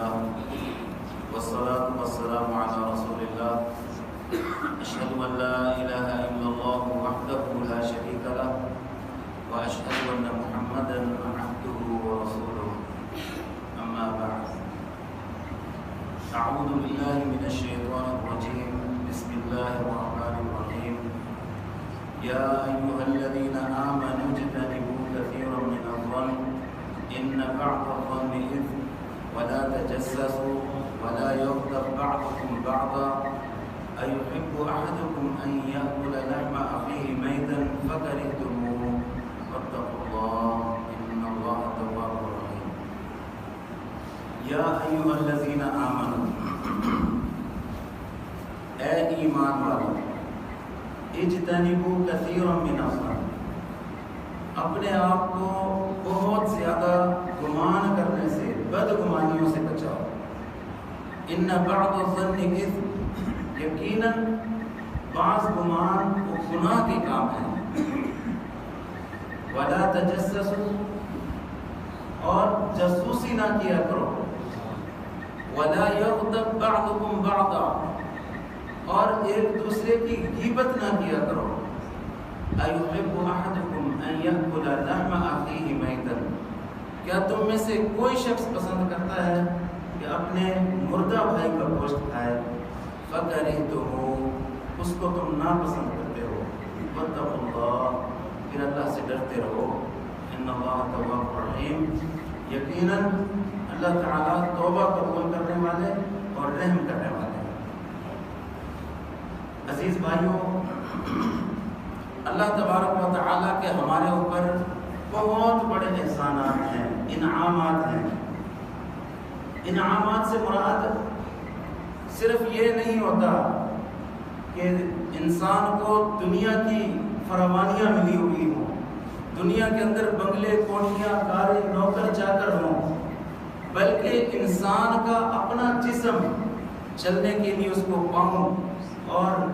لله والصلاة والسلام على رسول الله أشهد أن لا إله إلا الله وحده لا شريك له وأشهد أن محمدا عبده ورسوله أما بعد أعوذ بالله من الشيطان الرجيم بسم الله الرحمن الرحيم يا أيها الذين آمنوا اجتنبوا كثيرا من الظن إن بعض الظن إثم ولا تجسسوا ولا يغتب بعضكم بعضا أيحب أحدكم أن يأكل لحم أخيه ميتا فكرهتموه واتقوا الله إن الله تواب رحيم يا أيها الذين آمنوا اے ایمان والو اجتنبوا کثیرا من الظن اپنے آپ کو بہت زیادہ گمان کرنے سے بدگمانیوں سے بچاؤ ان بعض الظن اثم یقیناً بعض گمان وہ گناہ کے کام ہیں ولا تجسسوا اور جاسوسی نہ کیا کرو ولا یغتب بعضکم بعضا اور ایک دوسرے کی غیبت نہ کیا کرو ایحب احدکم ان یأکل لحم اخیہ میتا کیا تم میں سے کوئی شخص پسند کرتا ہے کہ اپنے مردہ بھائی کا گوشت کھائے فکرہتموہ اس کو تم ناپسند کرتے ہو واتقوا اللہ پھر اللہ سے ڈرتے رہو ان اللہ تواب رحیم یقیناً اللہ تعالیٰ توبہ قبول کرنے والے اور رحم کرنے والے ہیں عزیز بھائیوں اللہ تبارک و تعالیٰ کے ہمارے اوپر بہت بڑے احسانات ہیں انعامات ہیں انعامات سے مراد صرف یہ نہیں ہوتا کہ انسان کو دنیا کی فراوانیاں ملی ہوئی ہوں دنیا کے اندر بنگلے کوٹھیاں کاریں نوکر چاکر ہوں بلکہ انسان کا اپنا جسم چلنے کے لیے اس کو پاؤں اور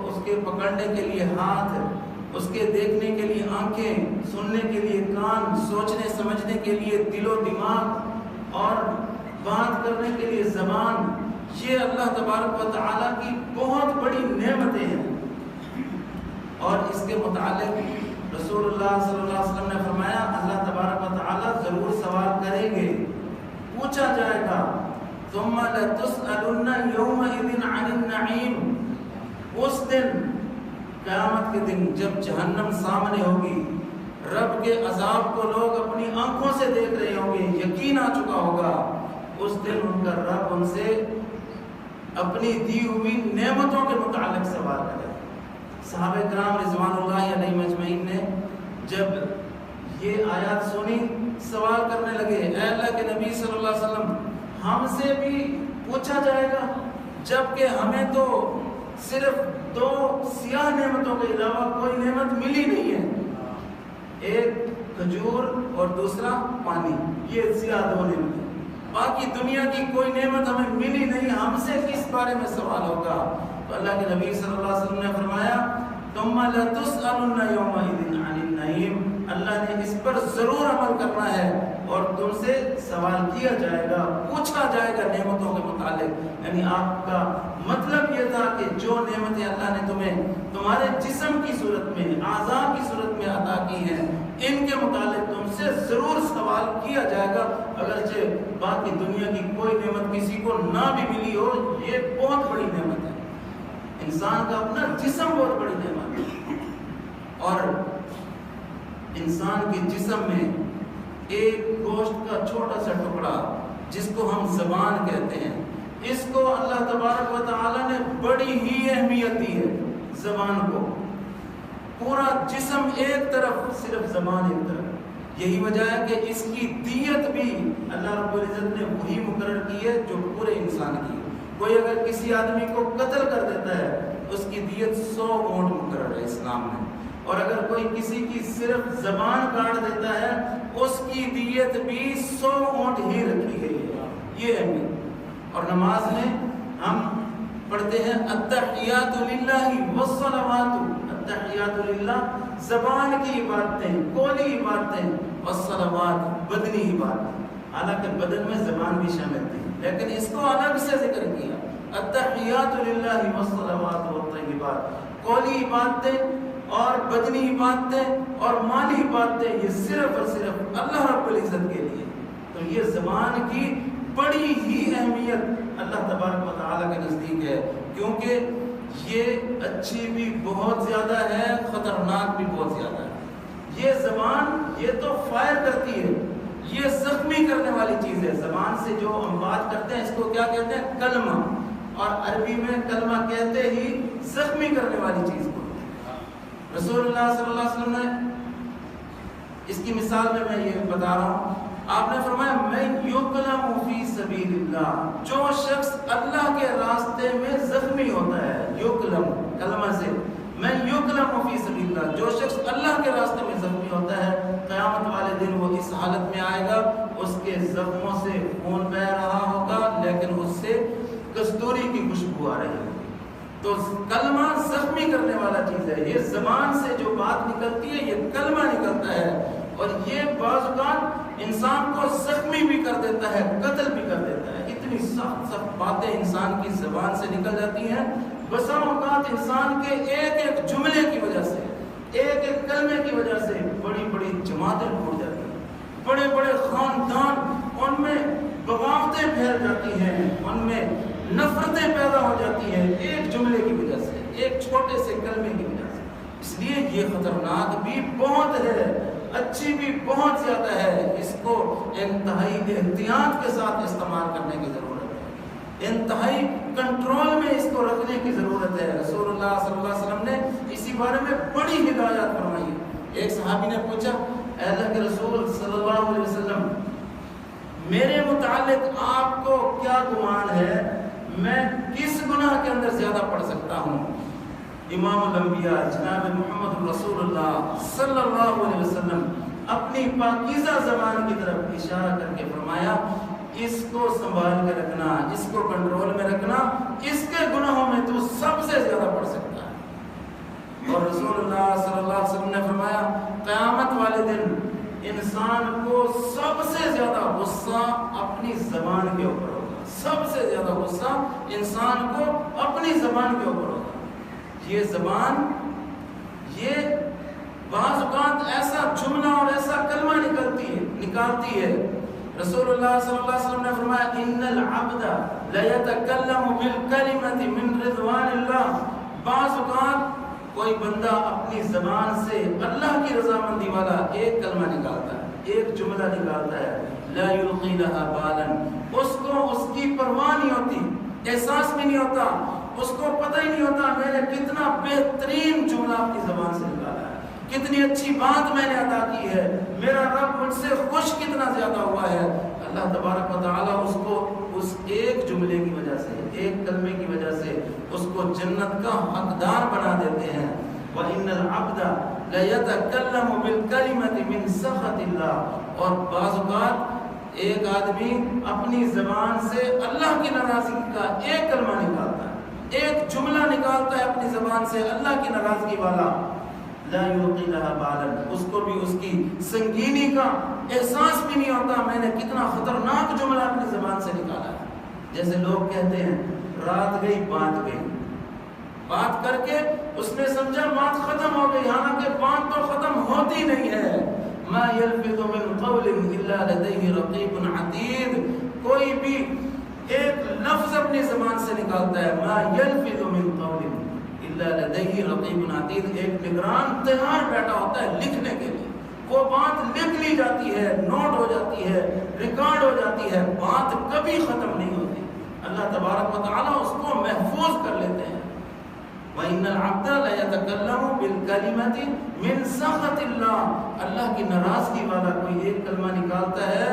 اس کے پکڑنے کے لیے ہاتھ اس کے دیکھنے کے لیے آنکھیں سننے کے لیے کان سوچنے سمجھنے کے لیے دل و دماغ اور بات کرنے کے لیے زبان یہ اللہ تبارک و تعالیٰ کی بہت بڑی نعمتیں ہیں اور اس کے متعلق رسول اللہ صلی اللہ علیہ وسلم نے فرمایا اللہ تبارک و تعالیٰ ضرور سوال کریں گے پوچھا جائے گا ثم لتسألن يومئذ عن النعيم اس دن قیامت کے دن جب جہنم سامنے ہوگی رب کے عذاب کو لوگ اپنی آنکھوں سے دیکھ رہے ہوں گے یقین آ چکا ہوگا اس دن ان کا رب ان سے اپنی دی ہوئی نعمتوں کے متعلق سوال کرے صحابہ کرام رضوان اللہ علیہ مجمعین نے جب یہ آیات سنی سوال کرنے لگے اے اللہ کے نبی صلی اللہ علیہ وسلم ہم سے بھی پوچھا جائے گا جبکہ ہمیں تو صرف دو سیاہ نعمتوں کے علاوہ کوئی نعمت ملی نہیں ہے ایک کھجور اور دوسرا پانی یہ سیاہ دو نعمتیں باقی دنیا کی کوئی نعمت ہمیں ملی نہیں ہم سے کس بارے میں سوال ہوگا تو اللہ کے نبی صلی اللہ علیہ وسلم نے فرمایا ثم لتسألن يومئذ عن النعيم اللہ نے اس پر ضرور عمل کرنا ہے اور تم سے سوال کیا جائے گا پوچھا جائے گا نعمتوں کے متعلق یعنی آپ کا مطلب یہ تھا کہ جو نعمتیں اللہ نے تمہیں تمہارے جسم کی صورت میں اعضاء کی صورت میں عطا کی ہیں ان کے متعلق تم سے ضرور سوال کیا جائے گا اگرچہ باقی دنیا کی کوئی نعمت کسی کو نہ بھی ملی ہو یہ بہت بڑی نعمت ہے انسان کا اپنا جسم بہت بڑی نعمت ہے اور انسان کے جسم میں ایک گوشت کا چھوٹا سا ٹکڑا جس کو ہم زبان کہتے ہیں اس کو اللہ تبارک و تعالیٰ نے بڑی ہی اہمیت دی ہے زبان کو پورا جسم ایک طرف صرف زبان ایک طرف یہی وجہ ہے کہ اس کی دیت بھی اللہ رب العزت نے وہی مقرر کی ہے جو پورے انسان کی کوئی اگر کسی آدمی کو قتل کر دیتا ہے اس کی دیت 100 اونٹ مقرر ہے اسلام میں اور اگر کوئی کسی کی صرف زبان کاٹ دیتا ہے اس کی دیت بھی 100 اونٹ ہی رکھی گئی ہے یہ اہمیت اور نماز میں ہم پڑھتے ہیں التحیات للہ والصلوات التحیات للہ زبان کی عبادتیں قولی عبادتیں والصلوات بدنی عبادتیں حالانکہ بدن میں زبان بھی شامل تھی، لیکن اس کو الگ سے ذکر کیا۔ التحیات للہ والصلوات والطیبات، قولی عبادتیں اور بدنی عبادتیں اور مالی عبادتیں، یہ صرف اور صرف اللہ رب العزت کے لیے۔ تو یہ زبان کی بڑی ہی اہمیت اللہ تبارک و تعالیٰ کے نزدیک ہے، کیونکہ یہ اچھی بھی بہت زیادہ ہے، خطرناک بھی بہت زیادہ ہے۔ یہ زبان یہ تو فائر کرتی ہے، یہ زخمی کرنے والی چیز ہے۔ زبان سے جو ہم بات کرتے ہیں اس کو کیا کہتے ہیں؟ کلمہ، اور عربی میں کلمہ کہتے ہی زخمی کرنے والی چیز کو۔ رسول اللہ صلی اللہ علیہ وسلم نے اس کی مثال میں یہ بتا رہا ہوں، آپ نے فرمایا من یکلم فی سبیل اللہ، جو شخص اللہ کے راستے میں زخمی ہوتا ہے، یکلم کلمہ سے، من یکلم فی سبیل اللہ، جو شخص اللہ کے راستے میں زخمی ہوتا ہے، قیامت والے دن وہ اس حالت میں آئے گا، اس کے زخموں سے خون بہہ رہا ہوگا لیکن اس سے کستوری کی خوشبو آ رہی ہوگی۔ تو کلمہ زخمی کرنے والا چیز ہے، یہ زبان سے جو بات نکلتی ہے یہ کلمہ نکلتا ہے، اور یہ بعض اوقات انسان کو زخمی بھی کر دیتا ہے، قتل بھی کر دیتا ہے۔ اتنی سخت سخت باتیں انسان کی زبان سے نکل جاتی ہیں، بسا اوقات انسان کے ایک ایک جملے کی وجہ سے، ایک ایک کلمے کی وجہ سے بڑی بڑی جماعتیں ٹوٹ جاتی ہیں، بڑے بڑے خاندان ان میں بغاوتیں پھیل جاتی ہیں، ان میں نفرتیں پیدا ہو جاتی ہیں، ایک جملے کی وجہ سے، ایک چھوٹے سے کلمے کی وجہ سے۔ اس لیے یہ خطرناک بھی بہت ہے، اچھی بھی بہت زیادہ ہے، اس کو انتہائی احتیاط کے ساتھ استعمال کرنے کی ضرورت ہے، انتہائی کنٹرول میں اس کو رکھنے کی ضرورت ہے۔ رسول اللہ صلی اللہ علیہ وسلم نے اسی بارے میں بڑی ہدایات فرمائی ہے۔ ایک صحابی نے پوچھا، اے اللہ کے رسول صلی اللہ علیہ وسلم، میرے متعلق آپ کو کیا گمان ہے، میں کس گناہ کے اندر زیادہ پڑ سکتا ہوں؟ امام الانبیاء جناب محمد رسول اللہ صلی اللہ علیہ وسلم اپنی پاکیزہ زبان کی طرف اشارہ کر کے فرمایا، اس کو سنبھال کے رکھنا، اس کو کنٹرول میں رکھنا، اس کے گناہوں میں تو سب سے زیادہ پڑ سکتا ہے۔ اور رسول اللہ صلی اللہ علیہ وسلم نے فرمایا، قیامت والے دن انسان کو سب سے زیادہ غصہ اپنی زبان کے اوپر ہوگا، سب سے زیادہ غصہ انسان کو اپنی زبان کے اوپر ہوگا۔ یہ زبان یہ بعض اوقات ایسا جملہ اور ایسا کلمہ نکالتی ہے۔ رسول اللہ صلی اللہ علیہ وسلم نے فرمایا، ان العبد لیتکلم بالکلمۃ من رضوان اللہ، بعض اوقات کوئی بندہ اپنی زبان سے اللہ کی رضامندی والا ایک کلمہ نکالتا ہے، ایک جملہ نکالتا ہے، لا یلقی لها بالا، اس کو اس کی پرواہ نہیں ہوتی، احساس بھی نہیں ہوتا، اس کو پتہ ہی نہیں ہوتا میں نے کتنا بہترین جملہ اپنی زبان سے نکالا ہے، کتنی اچھی بات میں نے ادا کی ہے، میرا رب مجھ سے خوش کتنا زیادہ ہوا ہے۔ اللہ تبارک و تعالیٰ اس کو اس ایک جملے کی وجہ سے، ایک کلمے کی وجہ سے اس کو جنت کا حقدار بنا دیتے ہیں۔ وَإِنَّ الْعَبْدَ لَيَتَكَلَّمُ بِالْكَلِمَةِ مِنْ سَخَطِ اللَّهِ، اور بعض اوقات ایک آدمی اپنی زبان سے اللہ کی ناراضگی کا ایک کلمہ نکالتا ہے، ایک جملہ نکالتا ہے اپنی زبان سے اللہ کی ناراضگی والا، لا یلقی لها بالا، اس کو بھی اس کی سنگینی کا احساس بھی نہیں ہوتا میں نے کتنا خطرناک جملہ اپنی زبان سے نکالا ہے۔ جیسے لوگ کہتے ہیں رات گئی بات گئی، بات کر کے اس نے سمجھا بات ختم ہو گئی، حالانکہ بات تو ختم ہوتی نہیں ہے۔ ما یلفظ من قول الا لدیہ رقیب عتید، کوئی بھی ایک لفظ اپنی زبان سے نکالتا ہے، ما یلفظ من قول الا لدیہ رقیب عتید، ایک نگران تیار بیٹھا ہوتا ہے لکھنے کے لیے، وہ بات لکھ لی جاتی ہے، نوٹ ہو جاتی ہے، ریکارڈ ہو جاتی ہے، بات کبھی ختم نہیں ہوتی۔ اللہ تبارک و تعالیٰ اس کو محفوظ کر لیتے ہیں۔ وَإِنَّ الْعَبْدَ لَيَتَكَلَّمُ بِالْكَلِمَةِ مِنْ سَخَطِ اللَّهِ، اللہ کی ناراضگی والا کوئی ایک کلمہ نکالتا ہے،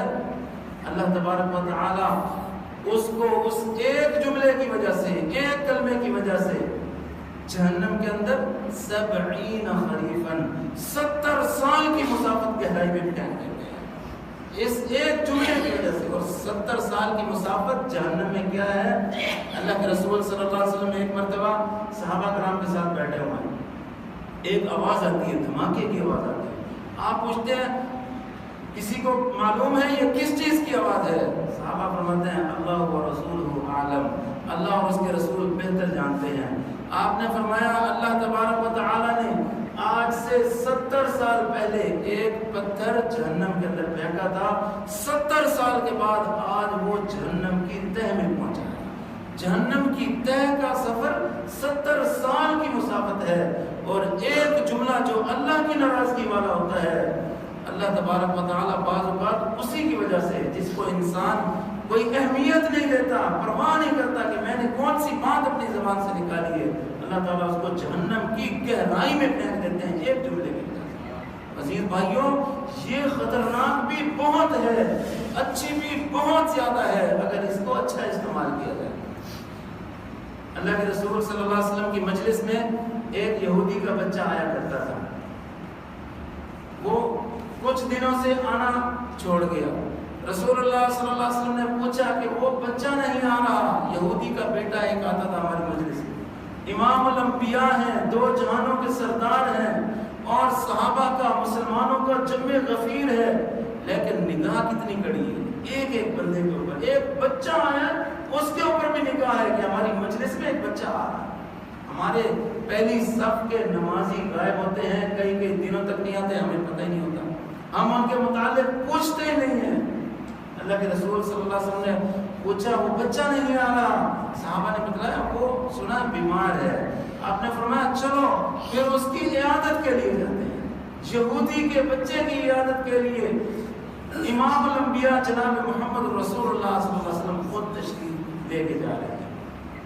اللہ تبارک و تعالیٰ اس کو اس ایک جملے کی وجہ سے، ایک کلمے کی وجہ سے جہنم کے اندر 70 خریفاً 70 سال کی مسافت گہرائی میں پھینک دیتے ہیں اس ایک جملے کی وجہ سے۔ اور 70 سال کی مسافت جہنم میں کیا ہے؟ اللہ کے رسول صلی اللہ علیہ وسلم ایک مرتبہ صحابہ کرام کے ساتھ بیٹھے ہوئے ہیں، ایک آواز آتی ہے، دھماکے کی آواز آتی ہے، آپ پوچھتے ہیں کسی کو معلوم ہے یہ کس چیز کی آواز ہے؟ صحابہ فرماتے ہیں اللہ و رسولہ عالم، اللہ اور اس کے رسول بہتر جانتے ہیں۔ آپ نے فرمایا اللہ تبارک و تعالی نے آج سے 70 سال پہلے ایک پتھر جہنم کے اندر پھینکا تھا، 70 سال کے بعد آج وہ جہنم کی تہہ میں پہنچا ہے۔ جہنم کی تہہ کا سفر 70 سال کی مسافت ہے، اور ایک جملہ جو اللہ کی ناراضگی والا ہوتا ہے، اللہ تبارک و تعالیٰ بعض اوقات اسی کی وجہ سے جس کو انسان کوئی اہمیت نہیں دیتا، پرواہ نہیں کرتا کہ میں نے کون سی بات اپنی زبان سے نکالی ہے، اللہ تعالیٰ اس کو جہنم کی گہرائی میں پھینک دیتے ہیں ایک جملے کی وجہ سے۔ عزیز بھائیوں، یہ خطرناک بھی بہت ہے، اچھی بھی بہت زیادہ ہے اگر اس کو اچھا استعمال کیا جائے۔ اللہ کے رسول صلی اللہ علیہ وسلم کی مجلس میں ایک یہودی کا بچہ آیا کرتا تھا، وہ کچھ دنوں سے آنا چھوڑ گیا۔ رسول اللہ صلی اللہ علیہ وسلم نے پوچھا کہ وہ بچہ نہیں آ رہا، یہودی کا بیٹا ایک آتا تھا ہماری مجلس میں، امام الانبیاء ہیں، 2 جہانوں کے سردار ہیں، اور صحابہ کا مسلمانوں کا جمع غفیر ہے، لیکن نگاہ کتنی کڑی ہے ایک ایک بندے کے اوپر۔ ایک بچہ آیا اس کے اوپر بھی نگاہ ہے کہ ہماری مجلس میں ایک بچہ آ رہا ہے۔ ہمارے پہلی صف کے نمازی غائب ہوتے ہیں، کئی کئی دنوں تک نہیں آتے، ہمیں پتہ ہی نہیں ہوتا، ہم ان کے متعلق پوچھتے ہی نہیں ہیں۔ اللہ کے رسول صلی اللہ علیہ وسلم نے پوچھا وہ بچہ نہیں آ رہا، صحابہ نے بتلایا وہ سنا بیمار ہے۔ آپ نے فرمایا چلو پھر اس کی عیادت کے لیے جاتے ہیں۔ یہودی کے بچے کی عیادت کے لیے امام الانبیاء جناب محمد رسول اللہ صلی اللہ علیہ وسلم خود تشریف لے کے جا رہے ہیں۔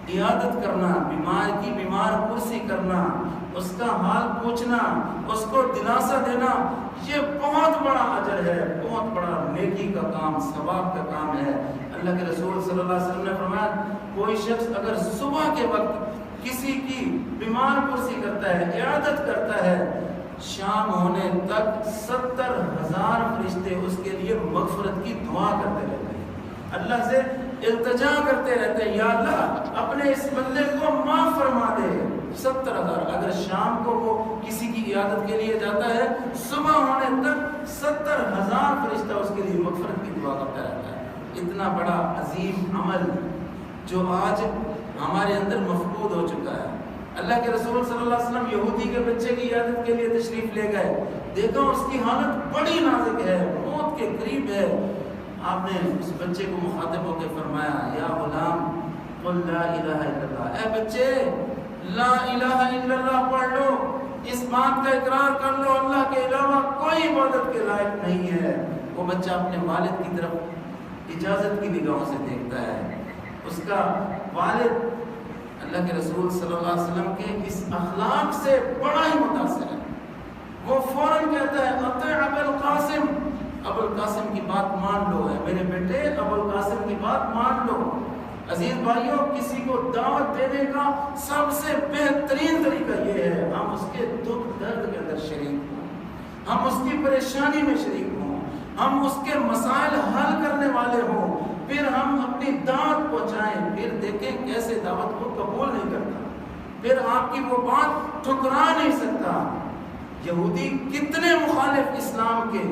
عیادت کرنا، بیمار کی بیمار پرسی کرنا، اس کا حال پوچھنا، اس کو دلاسا دینا، یہ بہت بڑا اجر ہے، بہت بڑا نیکی کا کام، ثواب کا کام ہے۔ اللہ کے رسول صلی اللہ علیہ وسلم نے فرمایا کوئی شخص اگر صبح کے وقت کسی کی بیمار پرسی کرتا ہے، عیادت کرتا ہے، شام ہونے تک 70,000 فرشتے اس کے لیے مغفرت کی دعا کرتے رہتے ہیں، اللہ سے التجا کرتے رہتے ہیں یا اللہ اپنے اس بندے کو معاف فرما دے۔ 70,000 اگر شام کو وہ کسی کی عیادت کے لیے جاتا ہے، صبح ہونے تک 70,000 فرشتہ اس کے لیے مغفرت کی دعا کرتا رہتا ہے۔ اتنا بڑا عظیم عمل جو آج ہمارے اندر مفقود ہو چکا ہے۔ اللہ کے رسول صلی اللہ علیہ وسلم یہودی کے بچے کی عیادت کے لیے تشریف لے گئے، دیکھا اس کی حالت بڑی نازک ہے، موت کے قریب ہے۔ آپ نے اس بچے کو مخاطب ہو کے فرمایا یا غلام قل لا الہ الا اللہ، اے بچے لا الہ الا اللہ پڑھ لو، اس بات کا اقرار کر لو اللہ کے علاوہ کوئی عبادت کے لائق نہیں ہے۔ وہ بچہ اپنے والد کی طرف اجازت کی نگاہوں سے دیکھتا ہے، اس کا والد اللہ کے رسول صلی اللہ علیہ وسلم کے اس اخلاق سے بڑا ہی متاثر ہے۔ وہ فوراً کہتا ہے اطیع ابا القاسم، ابو القاسم کی بات مان لو، ہے میرے بیٹے ابو القاسم کی بات مان لو۔ عزیز بھائیوں، کسی کو دعوت دینے کا سب سے بہترین طریقہ یہ ہے ہم اس کے دکھ درد کے اندر شریک ہوں، ہم اس کی پریشانی میں شریک ہوں، ہم اس کے مسائل حل کرنے والے ہوں، پھر ہم اپنی دعوت پہنچائیں، پھر دیکھیں کیسے دعوت کو قبول نہیں کرتا، پھر آپ کی وہ بات ٹھکرا نہیں سکتا۔ یہودی کتنے مخالف اسلام کے،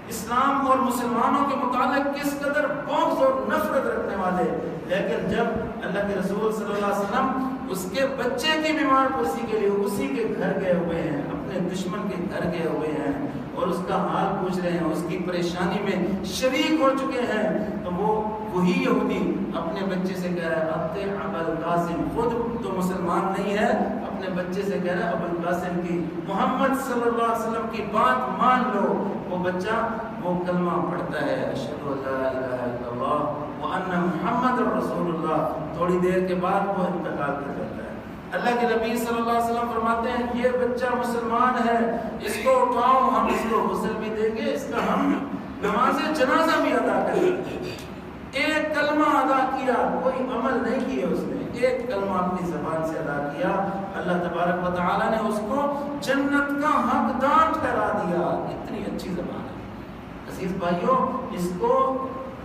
اسلام اور مسلمانوں کے متعلق کس قدر بغض اور نفرت رکھنے والے، لیکن جب اللہ کے رسول صلی اللہ علیہ وسلم اس کے بچے کی بیمار پرسی کے لیے اسی کے گھر گئے ہوئے ہیں، اپنے دشمن کے گھر گئے ہوئے ہیں اور اس کا حال پوچھ رہے ہیں، اس کی پریشانی میں شریک ہو چکے ہیں، تو وہ وہی یہودی اپنے بچے سے کہہ رہا ہے اطیع ابا القاسم، خود تو مسلمان نہیں ہے، اپنے بچے سے کہہ رہا ہے ابو القاسم کی، محمد صلی اللہ علیہ وسلم کی بات مان لو۔ وہ بچہ وہ کلمہ پڑھتا ہے اشہد ان لا الہ الا اللہ وان محمد رسول اللہ، تھوڑی دیر کے بعد وہ انتقال کر جاتا ہے۔ اللہ کے نبی صلی اللہ علیہ وسلم فرماتے ہیں یہ بچہ مسلمان ہے، اس کو اٹھاؤ، ہم اس کو غسل بھی دیں گے، اس کا ہم نماز جنازہ بھی ادا کریں گے۔ ایک کلمہ ادا کیا، کوئی عمل نہیں کیا اس نے، ایک کلمہ اپنی زبان سے ادا کیا، اللہ تبارک و تعالیٰ نے اس کو جنت کا حقدار ٹھہرا دیا۔ اتنی اچھی زبان ہے عزیز بھائیوں، اس کو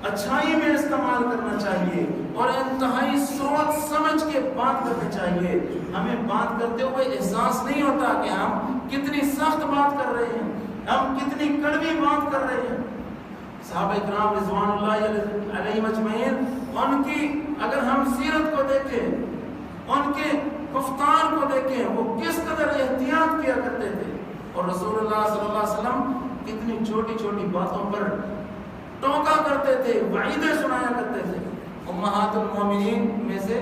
اچھائی میں استعمال کرنا چاہیے اور انتہائی سوچ سمجھ کے بات کرنی چاہیے۔ ہمیں بات کرتے ہوئے احساس نہیں ہوتا کہ ہم کتنی سخت بات کر رہے ہیں، ہم کتنی کڑوی بات کر رہے ہیں، صحابہ اکرام رضوان اللہ علیہم اجمعین، ان کی اگر ہم سیرت کو دیکھیں، ان کے گفتار کو دیکھیں، وہ کس قدر احتیاط کیا کرتے تھے، اور رسول اللہ صلی اللہ علیہ وسلم کتنی چھوٹی چھوٹی باتوں پر ٹوکا کرتے تھے، وعیدیں سنایا کرتے تھے۔ امہات المومنین میں سے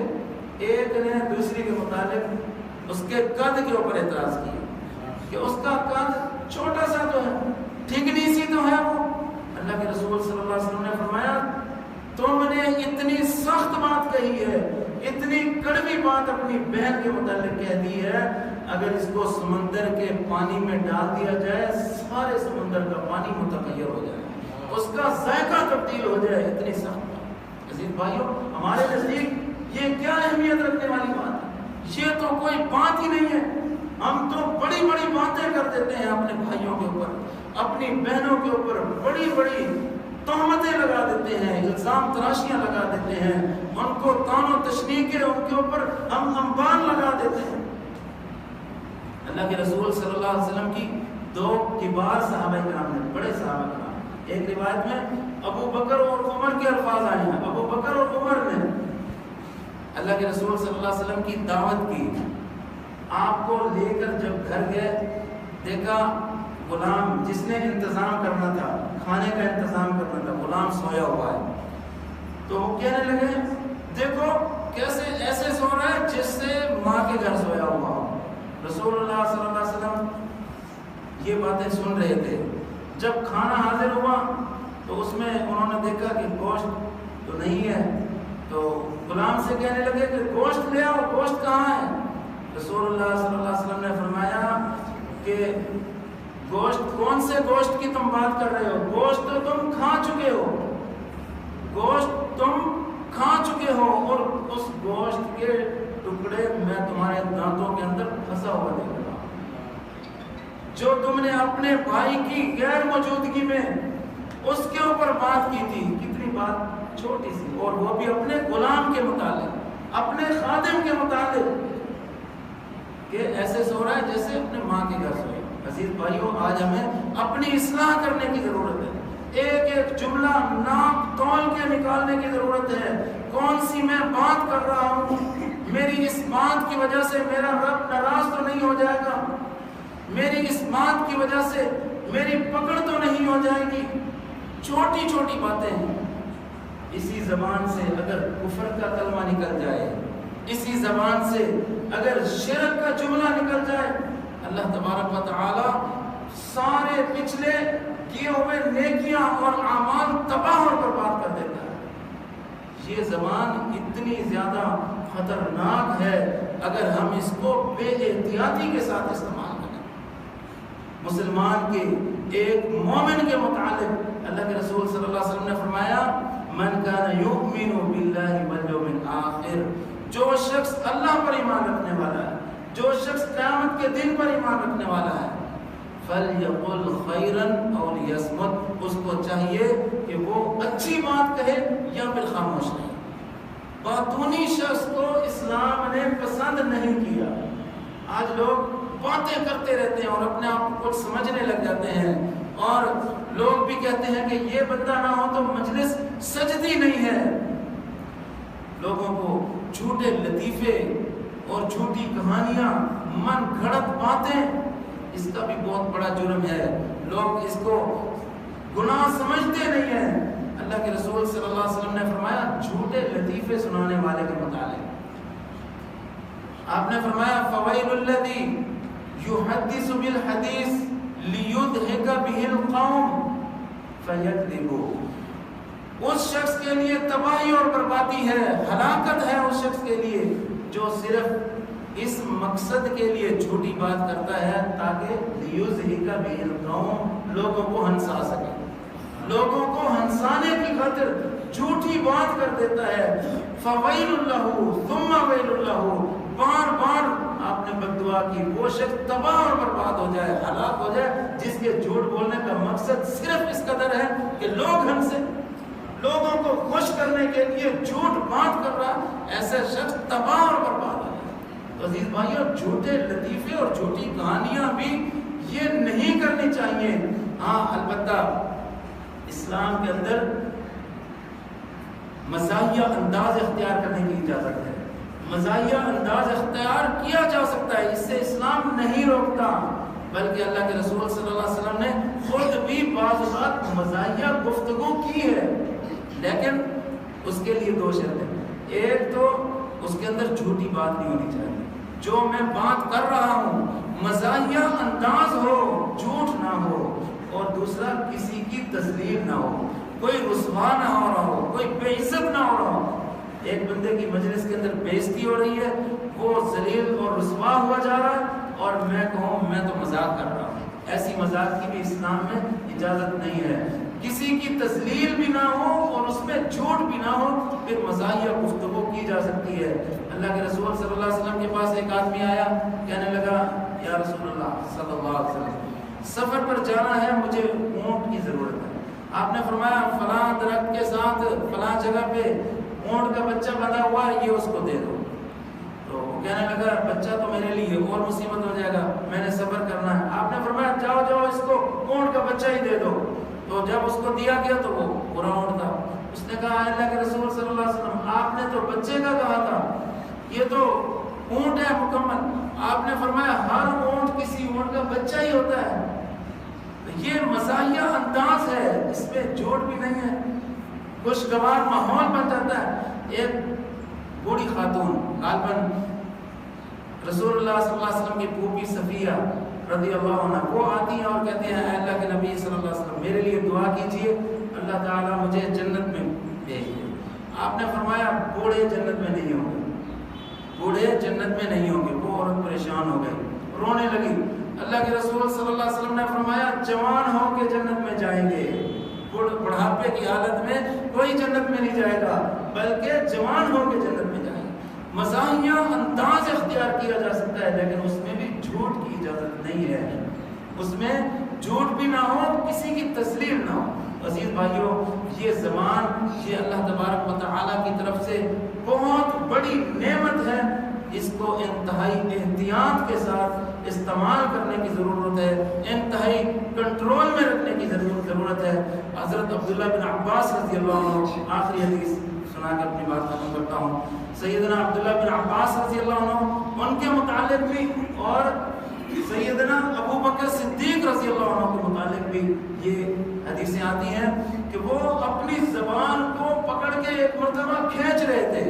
ایک نے دوسری کے متعلق اس کے قد کے اوپر اعتراض کیا کہ اس کا قد چھوٹا سا تو ہے، ٹھنگنی سی تو ہے وہ۔ اللہ کے رسول صلی اللہ علیہ وسلم نے فرمایا تم نے اتنی سخت بات کہی ہے، اتنی کڑوی بات اپنی بہن کے متعلق کہہ دی ہے، اگر اس کو سمندر کے پانی میں ڈال دیا جائے سارے سمندر کا پانی متغیر ہو جائے، اس کا ذائقہ تبدیل ہو جائے، اتنی سخت بات۔ عزیز بھائیوں، ہمارے نزدیک یہ کیا اہمیت رکھنے والی بات ہے؟ یہ تو کوئی بات ہی نہیں ہے۔ ہم تو بڑی بڑی باتیں کر دیتے ہیں اپنے بھائیوں کے اوپر، اپنی بہنوں کے اوپر بڑی بڑی تہمتیں لگا دیتے ہیں، الزام تراشیاں لگا دیتے ہیں، ان کو طعن و تشنیع کے ان کے اوپر ہم انبان لگا دیتے ہیں۔ اللہ کے رسول صلی اللہ علیہ وسلم کی دو کبار صحابہ کرام نے، بڑے صحابہ کرام، ایک روایت میں ابو بکر اور عمر کے الفاظ آئے ہیں، ابو بکر اور عمر نے اللہ کے رسول صلی اللہ علیہ وسلم کی دعوت کی، آپ کو لے کر جب گھر گئے، دیکھا غلام جس نے انتظام کرنا تھا، کھانے کا انتظام کرنا تھا، غلام سویا ہوا ہے، تو وہ کہنے لگے دیکھو کیسے ایسے سو رہا ہے جس سے ماں کے گھر سویا ہوا ہو۔ رسول اللہ صلی اللہ علیہ وسلم یہ باتیں سن رہے تھے۔ جب کھانا حاضر ہوا تو اس میں انہوں نے دیکھا کہ گوشت تو نہیں ہے، تو غلام سے کہنے لگے کہ گوشت لے آؤ، گوشت کہاں ہے؟ رسول اللہ صلی اللہ علیہ وسلم نے فرمایا کہ گوشت، کون سے گوشت کی تم بات کر رہے ہو؟ گوشت تو تم کھا چکے ہو، گوشت تم کھا چکے ہو، اور اس گوشت کے ٹکڑے میں تمہارے دانتوں کے اندر پھنسا ہوا دیکھ رہا ہوں، جو تم نے اپنے بھائی کی غیر موجودگی میں اس کے اوپر بات کی تھی۔ کتنی بات چھوٹی سی، اور وہ بھی اپنے غلام کے متعلق، اپنے خادم کے متعلق، کہ ایسے سو رہا ہے جیسے اپنے ماں کے گھر سوئے۔ عزیز بھائیوں، آج ہمیں اپنی اصلاح کرنے کی ضرورت ہے، ایک ایک جملہ ناپ تول کے نکالنے کی ضرورت ہے۔ کون سی میں بات کر رہا ہوں، میری اس بات کی وجہ سے میرا رب ناراض تو نہیں ہو جائے گا، میری اس بات کی وجہ سے میری پکڑ تو نہیں ہو جائے گی۔ چھوٹی چھوٹی باتیں ہیں، اسی زبان سے اگر کفر کا کلمہ نکل جائے، اسی زبان سے اگر شرک کا جملہ نکل جائے، اللہ تبارک و تعالی سارے پچھلے کیے ہوئے نیکیاں اور اعمال تباہ اور برباد کر دیتا ہے۔ یہ زبان اتنی زیادہ خطرناک ہے اگر ہم اس کو بے احتیاطی کے ساتھ استعمال کریں۔ مسلمان کے ایک مومن کے متعلق اللہ کے رسول صلی اللہ علیہ وسلم نے فرمایا من کان یؤمن باللہ والیوم الآخر، جو شخص اللہ پر ایمان رکھنے والا ہے، جو شخص قیامت کے دن پر ایمان رکھنے والا ہے، فَلْيَقُلْ خَيْرًا أَوْ لِيَصْمُتْ، اس کو چاہیے کہ وہ اچھی بات کہے یا پھر خاموش رہے۔ باتونی شخص کو اسلام نے پسند نہیں کیا۔ آج لوگ باتیں کرتے رہتے ہیں اور اپنے آپ کو کچھ سمجھنے لگ جاتے ہیں، اور لوگ بھی کہتے ہیں کہ یہ بندہ نہ ہو تو مجلس سجدی نہیں ہے۔ لوگوں کو جھوٹے لطیفے اور جھوٹی کہانیاں، من گھڑت باتیں، اس کا بھی بہت بڑا جرم ہے، لوگ اس کو گناہ سمجھتے نہیں ہیں۔ اللہ کے رسول صلی اللہ علیہ وسلم نے فرمایا جھوٹے لطیفے سنانے والے کے متعلق، آپ نے فرمایا فویل الذی یحدث بالحدیث لیضحک بہ القوم فیکذب، اس شخص کے لیے تباہی اور بربادی ہے، ہلاکت ہے اس شخص کے لیے جو صرف اس مقصد کے لیے جھوٹی بات کرتا ہے تاکہ لیضحک بہ القوم، لوگوں کو ہنسا سکے، لوگوں کو ہنسانے کی خاطر جھوٹی بات کر دیتا ہے۔ فویل لہ ثم ویل لہ، بار بار آپ نے بد دعا کی، وہ شخص تباہ اور برباد ہو جائے، ہلاک ہو جائے، جس کے جھوٹ بولنے کا مقصد صرف اس قدر ہے کہ لوگ ہنسے، لوگوں کو خوش کرنے کے لیے جھوٹ بات کر رہا، ایسے شخص تباہ اور برباد ہو جائے۔ تو عزیز بھائیوں، جھوٹے لطیفے اور جھوٹی کہانیاں بھی یہ نہیں کرنی چاہیے۔ ہاں البتہ اسلام کے اندر مزاحیہ انداز اختیار کرنے کی اجازت ہے، مزاحیہ انداز اختیار کیا جا سکتا ہے، اس سے اسلام نہیں روکتا، بلکہ اللہ کے رسول صلی اللہ علیہ وسلم نے خود بھی بعض اوقات مزاحیہ گفتگو کی ہے، لیکن اس کے لیے دو شرطیں، ایک تو اس کے اندر جھوٹی بات نہیں ہونی چاہیے، جو میں بات کر رہا ہوں مزاحیہ انداز ہو، جھوٹ نہ ہو، اور دوسرا کسی کی تذلیل نہ ہو، کوئی رسوا نہ ہو رہا ہو، کوئی بے عزت نہ ہو رہا ہو۔ ایک بندے کی مجلس کے اندر بے عزتی ہو رہی ہے، وہ ذلیل اور رسوا ہوا جا رہا ہے، اور میں کہوں میں تو مذاق کر رہا ہوں، ایسی مذاق کی بھی اسلام میں اجازت نہیں ہے۔ کسی کی تذلیل بھی نہ ہو اور اس میں جھوٹ بھی نہ ہو، پھر مزاحیہ گفتگو کی جا سکتی ہے۔ اللہ کے رسول صلی اللہ علیہ وسلم کے پاس ایک آدمی آیا، کہنے لگا یا رسول اللہ صلی اللہ علیہ وسلم، سفر پر جانا ہے، مجھے اونٹ کی ضرورت ہے۔ آپ نے فرمایا فلاں درخت کے ساتھ فلاں جگہ پہ اونٹ کا بچہ بندھا ہوا ہے، یہ اس کو دے دو۔ تو وہ کہنے لگا بچہ تو میرے لیے اور مصیبت ہو جائے گا، میں نے صبر کرنا ہے۔ آپ نے فرمایا جاؤ جاؤ اس کو اونٹ کا بچہ ہی دے دو۔ تو جب اس کو دیا گیا تو وہ پورا اونٹ تھا۔ اس نے کہا اللہ کے رسول صلی اللہ علیہ وسلم، آپ نے تو بچے کا کہا تھا، یہ تو اونٹ ہے مکمل۔ آپ نے فرمایا ہر اونٹ کسی اونٹ کا بچہ ہی ہوتا ہے۔ یہ مزاحیہ انداز ہے، اس میں جھوٹ بھی نہیں ہے، خوشگوار ماحول بن جاتا ہے۔ ایک بوڑھی خاتون غالباً رسول اللہ صلی اللہ علیہ وسلم کی پھوپھی صفیہ رضی اللہ عنہ، وہ آتی ہیں اور کہتے ہیں اے اللہ کے نبی صلی اللہ علیہ وسلم میرے لیے دعا کیجئے، اللہ تعالیٰ مجھے جنت میں بھیج دے۔ آپ نے فرمایا بوڑھے جنت میں نہیں ہوں گے، بوڑھے جنت میں نہیں ہوں گے۔ وہ عورت پریشان ہو گئی، رونے لگی۔ اللہ کے رسول صلی اللہ علیہ وسلم نے فرمایا جوان ہو کے جنت میں جائیں گے، بڑھاپے کی حالت میں کوئی جنت میں نہیں جائے گا، بلکہ جوان ہو کے جنت میں جائیں گے۔ مزاحیہ انداز اختیار کیا جا سکتا ہے، لیکن اس میں بھی جھوٹ کی اجازت نہیں ہے، اس میں جھوٹ بھی نہ ہو، کسی کی تذلیل نہ ہو۔ عزیز بھائیوں، یہ زبان یہ اللہ تبارک و تعالیٰ کی طرف سے بہت بڑی نعمت ہے، اس کو انتہائی احتیاط کے ساتھ استعمال کرنے کی ضرورت ہے، انتہائی کنٹرول میں رکھنے کی ضرورت ہے۔ حضرت عبداللہ بن عباس رضی اللہ عنہ، آخری حدیث سنا کے اپنی بات ختم کرتا ہوں۔ سیدنا عبداللہ بن عباس رضی اللہ عنہ، ان کے متعلق بھی اور سیدنا ابو بکر صدیق رضی اللہ عنہ کے متعلق بھی یہ حدیثیں آتی ہیں کہ وہ اپنی زبان کو پکڑ کے ایک مرتبہ کھینچ رہے تھے۔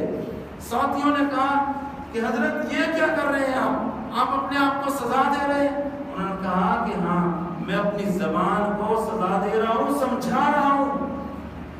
ساتھیوں نے کہا کہ حضرت یہ کیا کر رہے ہیں آپ اپنے آپ کو سزا دے رہے ہیں؟ انہوں نے کہا کہ ہاں میں اپنی زبان کو سزا دے رہا ہوں، سمجھا رہا ہوں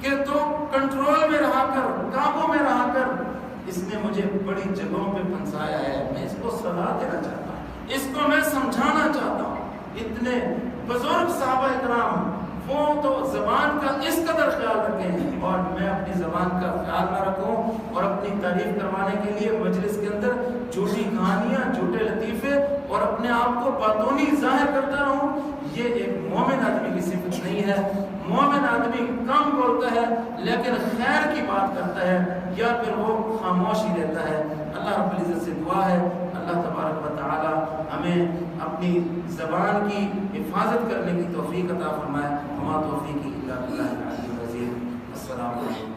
کہ تو کنٹرول میں رہا کر، قابو میں رہا کر، اس نے مجھے بڑی جگہوں پہ پھنسایا ہے، میں اس کو سزا دینا چاہتا ہوں، اس کو میں سمجھانا چاہتا ہوں۔ اتنے بزرگ صحابہ اکرام وہ تو زبان کا اس قدر خیال رکھیں ہیں، اور میں اپنی زبان کا خیال نہ رکھوں اور اپنی تعریف کروانے کے لیے مجلس کے اندر جھوٹی کہانیاں، جھوٹے لطیفے اور اپنے آپ کو باطونی ظاہر کرتا رہوں، یہ ایک مومن آدمی کی صفت نہیں ہے۔ مومن آدمی کم بولتا ہے لیکن خیر کی بات کرتا ہے، یا پھر وہ خاموش ہی رہتا ہے۔ اللہ رب العزت سے دعا ہے اللہ تبارک و تعالی ہمیں اپنی زبان کی حفاظت کرنے کی توفیق عطا فرمائے۔ وما توفیقی الا باللہ العلی العظیم۔ السلام علیکم۔